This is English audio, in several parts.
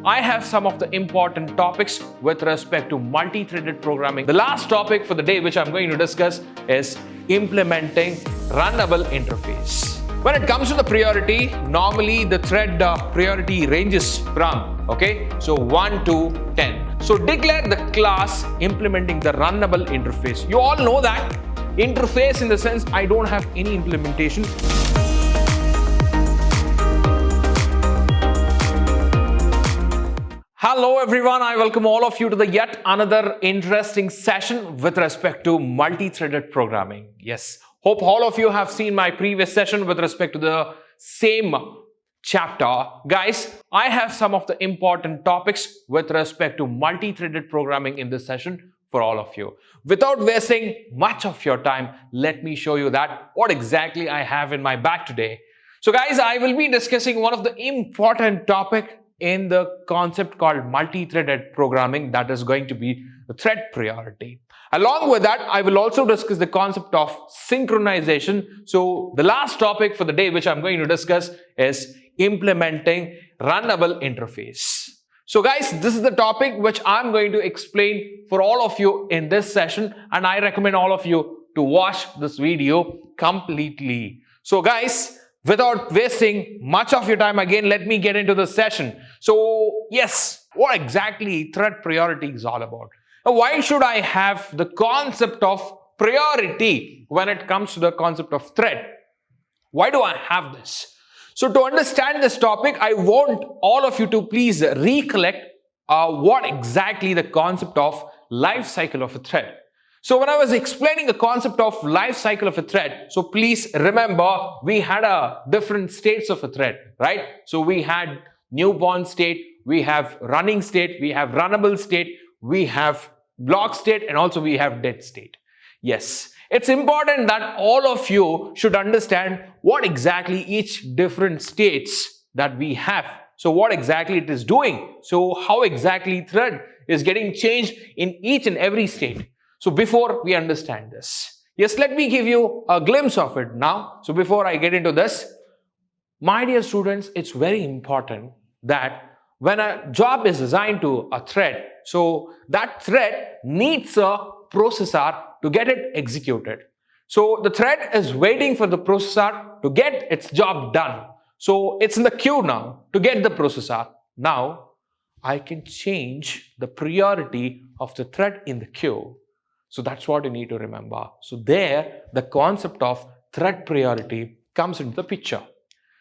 I have some of the important topics with respect to multi-threaded programming. The last topic for the day which I'm going to discuss is implementing runnable interface. When it comes to the priority, normally the thread priority ranges from 1 to 10. So declare the class implementing the runnable interface. You all know that interface in the sense I don't have any implementation. Hello everyone, I welcome all of you to the yet another interesting session with respect to multi-threaded programming. Yes, hope all of you have seen my previous session with respect to the same chapter. Guys, I have some of the important topics with respect to multi-threaded programming in this session for all of you. Without wasting much of your time, let me show you that what exactly I have in my bag today. So guys, I will be discussing one of the important topic in the concept called multi-threaded programming, that is going to be the thread priority. Along with that, I will also discuss the concept of synchronization. So the last topic for the day which I'm going to discuss is implementing runnable interface. So guys, this is the topic which I'm going to explain for all of you in this session, and I recommend all of you to watch this video completely. So guys, without wasting much of your time, again, let me get into the session. So yes, what exactly thread priority is all about? Now, why should I have the concept of priority when it comes to the concept of thread? Why do I have this? So to understand this topic, I want all of you to please recollect what exactly the concept of life cycle of a thread. So when I was explaining the concept of life cycle of a thread, so please remember we had different states of a thread, right? So we had newborn state, we have running state, we have runnable state, we have block state, and also we have dead state. Yes, it's important that all of you should understand what exactly each different states that we have. So what exactly it is doing. So how exactly thread is getting changed in each and every state. So before we understand this, yes, let me give you a glimpse of it now. So before I get into this, my dear students, it's very important that when a job is assigned to a thread, so that thread needs a processor to get it executed. So the thread is waiting for the processor to get its job done. So it's in the queue now to get the processor. Now I can change the priority of the thread in the queue. So that's what you need to remember. So there, the concept of thread priority comes into the picture.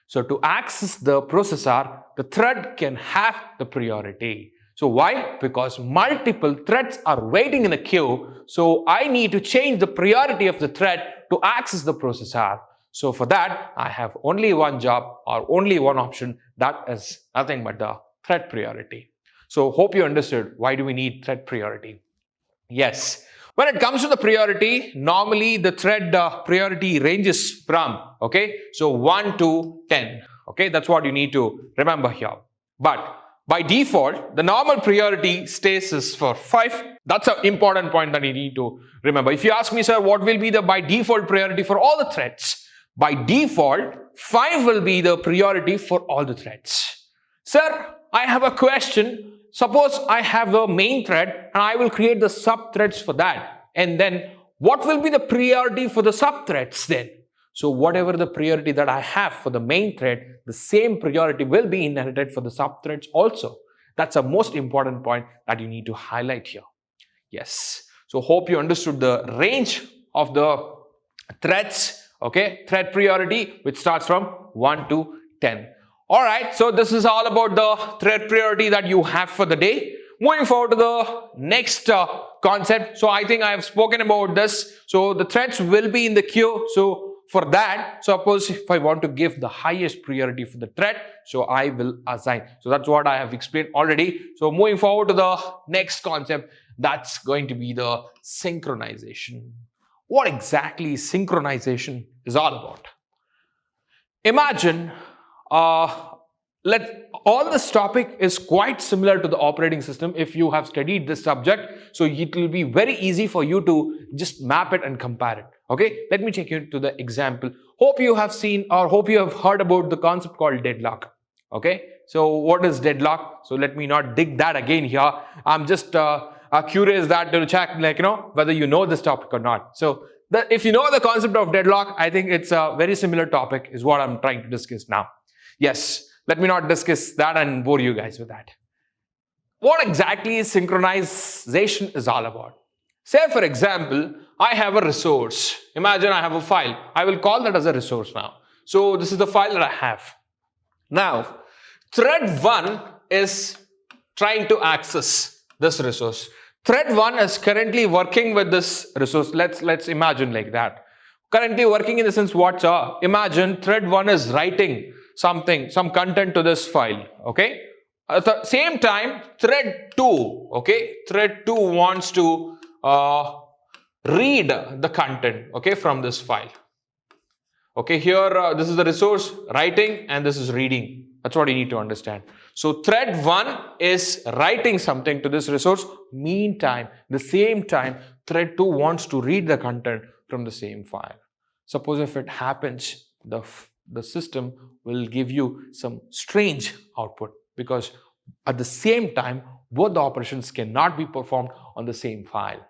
So to access the processor, the thread can have the priority. So why? Because multiple threads are waiting in the queue. So I need to change the priority of the thread to access the processor. So for that, I have only one job or only one option. That is nothing but the thread priority. So hope you understood why do we need thread priority. Yes. When it comes to the priority, normally the thread priority ranges from 1 to 10. That's what you need to remember here. But by default, the normal priority stays is for 5. That's an important point that you need to remember. If you ask me, sir, what will be the by default priority for all the threads? By default, 5 will be the priority for all the threads. Sir, I have a question. Suppose I have the main thread and I will create the sub-threads for that. And then what will be the priority for the sub-threads then? So whatever the priority that I have for the main thread, the same priority will be inherited for the sub-threads also. That's a most important point that you need to highlight here. Yes. So hope you understood the range of the threads, thread priority, which starts from 1 to 10. Alright, so this is all about the thread priority that you have for the day. Moving forward to the next concept. So I think I have spoken about this. So the threads will be in the queue. So for that, suppose if I want to give the highest priority for the thread, so I will assign. So that's what I have explained already. So moving forward to the next concept, that's going to be the synchronization. What exactly synchronization is all about? Imagine all this topic is quite similar to the operating system if you have studied this subject. So it will be very easy for you to just map it and compare it. Let me take you to the example. Hope you have seen or hope you have heard about the concept called deadlock. Okay, so what is deadlock? So let me not dig that again here. I'm just curious that to check, whether you know this topic or not. So if you know the concept of deadlock, I think it's a very similar topic is what I'm trying to discuss now. Yes, let me not discuss that and bore you guys with that. What exactly is synchronization is all about? Say for example, I have a resource. Imagine I have a file. I will call that as a resource now. So this is the file that I have. Now, thread 1 is trying to access this resource. Thread 1 is currently working with this resource. Let's imagine like that. Currently working in the sense what? Imagine thread 1 is writing something, some content to this file. Okay. At the same time, thread 2, okay, thread 2 wants to read the content, okay, from this file. Okay, here this is the resource writing and this is reading. That's what you need to understand. So thread 1 is writing something to this resource. Meantime, the same time, thread 2 wants to read the content from the same file. Suppose if it happens, the system will give you some strange output, because at the same time, both the operations cannot be performed on the same file.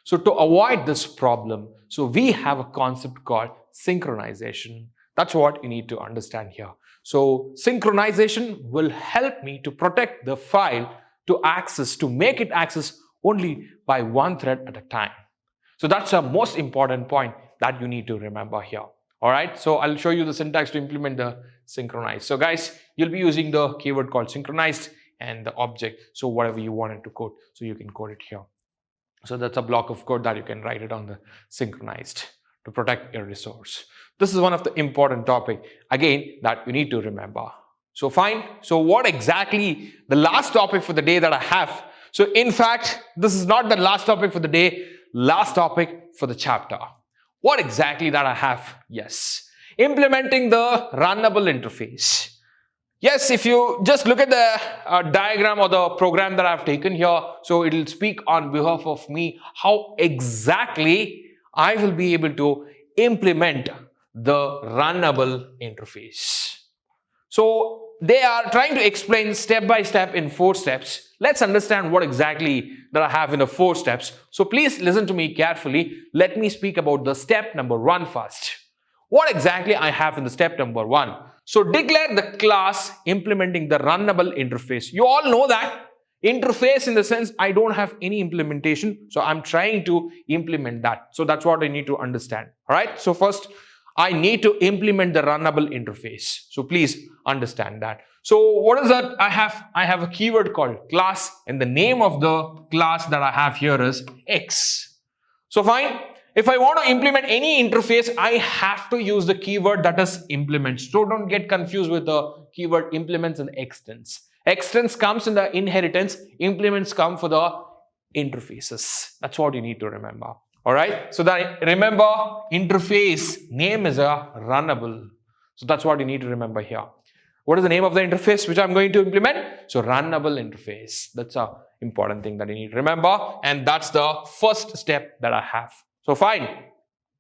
So to avoid this problem, so we have a concept called synchronization. That's what you need to understand here. So synchronization will help me to protect the file to make it access only by one thread at a time. So that's the most important point that you need to remember here. All right, so I'll show you the syntax to implement the synchronized. So guys, you'll be using the keyword called synchronized and the object. So whatever you wanted to code, so you can code it here. So that's a block of code that you can write it on the synchronized to protect your resource. This is one of the important topic again that you need to remember. So fine. So what exactly the last topic for the day that I have? So in fact, this is not the last topic for the day, last topic for the chapter. What exactly that I have? Yes, implementing the runnable interface. Yes, if you just look at the diagram or the program that I've taken here, so it will speak on behalf of me how exactly I will be able to implement the runnable interface. So they are trying to explain step by step in 4 steps. Let's understand what exactly that I have in the 4 steps. So please listen to me carefully. Let me speak about the step number 1 first. What exactly I have in the step number 1? So declare the class implementing the runnable interface. You all know that interface in the sense I don't have any implementation. So I'm trying to implement that. So that's what I need to understand. All right. So first I need to implement the runnable interface. So please understand that. So what is that? I have a keyword called class, and the name of the class that I have here is X. So fine. If I want to implement any interface, I have to use the keyword that is implement. So don't get confused with the keyword implements and extends. Extends comes in the inheritance, implements come for the interfaces. That's what you need to remember. All right. So that remember interface name is a runnable. So that's what you need to remember here. What is the name of the interface which I'm going to implement? So runnable interface. That's a important thing that you need to remember. And that's the first step that I have. So fine.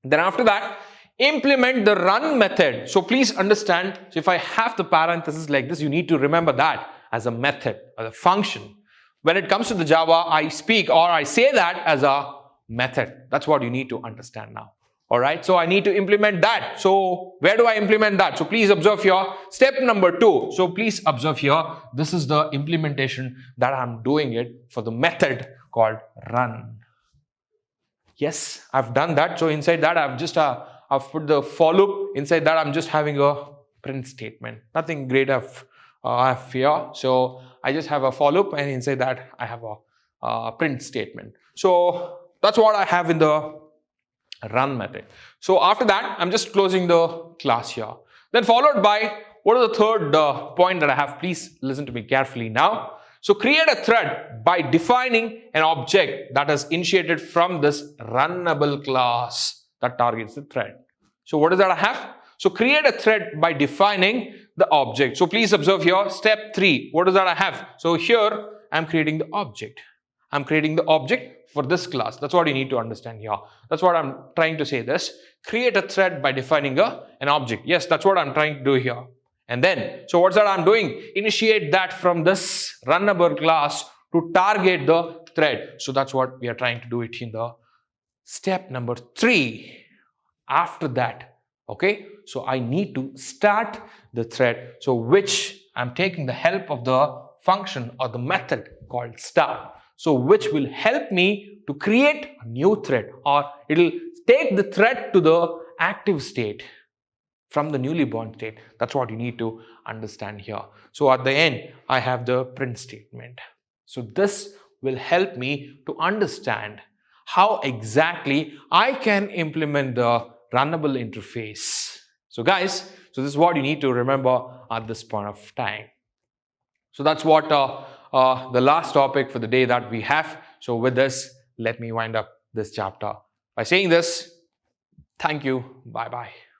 Then after that, implement the run method. So please understand, so if I have the parenthesis like this, you need to remember that as a method, as a function. When it comes to the Java, I speak or I say that as a method. That's what you need to understand now. All right. So I need to implement that. So where do I implement that? So please observe here. Step number 2. So please observe here. This is the implementation that I'm doing it for the method called run. Yes, I've done that. So inside that, I've just I've put the for loop. Inside that, I'm just having a print statement. Nothing great I have here. So I just have a for loop, and inside that, I have a print statement. So that's what I have in the run method. So after that, I'm just closing the class here. Then followed by what is the third point that I have? Please listen to me carefully now. So create a thread by defining an object that is initiated from this runnable class that targets the thread. So what is that I have? So create a thread by defining the object. So please observe here, step 3. What is that I have? So here I'm creating the object. I'm creating the object for this class. That's what you need to understand here. That's what I'm trying to say this. Create a thread by defining an object. Yes, that's what I'm trying to do here. And then, so what's that I'm doing? Initiate that from this runnable class to target the thread. So that's what we are trying to do it in the step number 3. After that, okay, so I need to start the thread, so which I'm taking the help of the function or the method called start, so which will help me to create a new thread, or it will take the thread to the active state from the newly born state. That's what you need to understand here. So at the end, I have the print statement. So this will help me to understand how exactly I can implement the runnable interface. So guys, so this is what you need to remember at this point of time. So that's what the last topic for the day that we have. So with this, let me wind up this chapter by saying this. Thank you. Bye-bye.